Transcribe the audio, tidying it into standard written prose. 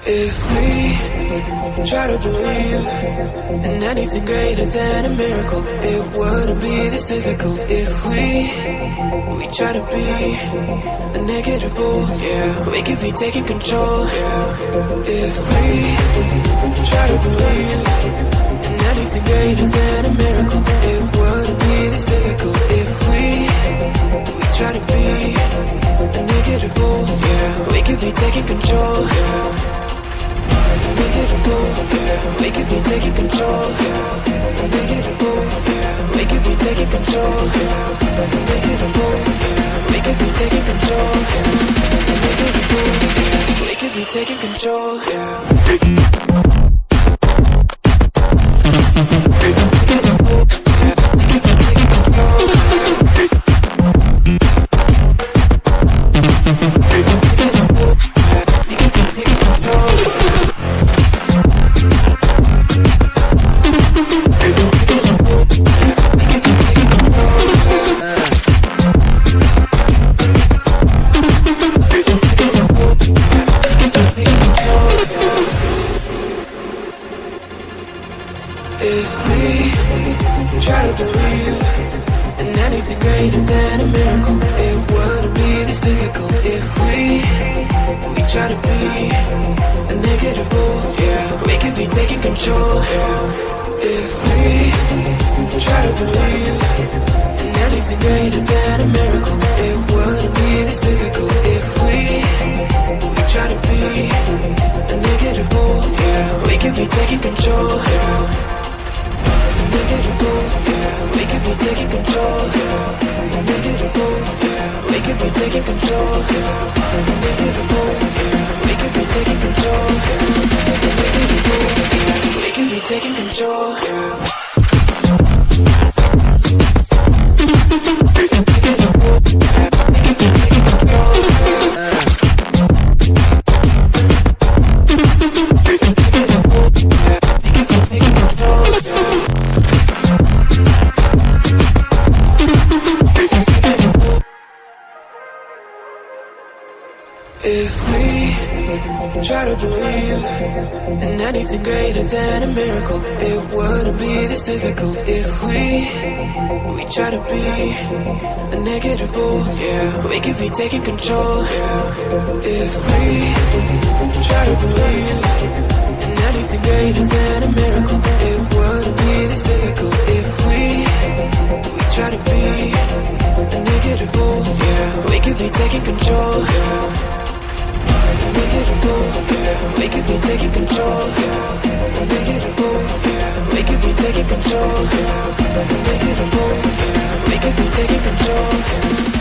If we try to believe in anything greater than a miracle, it wouldn't be this difficult. If we try to be a negative bull, yeah, we could be taking control. If we try to believe in anything greater than a miracle, it wouldn't be this difficult. If we try to be a negative bull, yeah, we could be taking control. We could be taking control. We could be taking control. We could be taking control. We could be taking control. If we try to believe in anything greater than a miracle, it wouldn't be this difficult. If we try to be a negative bull, yeah, we could be taking control. If we try to believe in anything greater than a miracle, it wouldn't be this difficult. If we try to be a negative bull, yeah, we could be taking control. We could be taking control. We could be taking control. We could be taking control. We could be taking control. If we try to believe in anything greater than a miracle, it wouldn't be this difficult. If we try to be a negative bull, yeah, we could be taking control. If we try to believe in anything greater than a miracle, it wouldn't be this difficult. If we try to be a negative bull, yeah, we could be taking control. We could be taking control. We could be taking control. We could be taking control.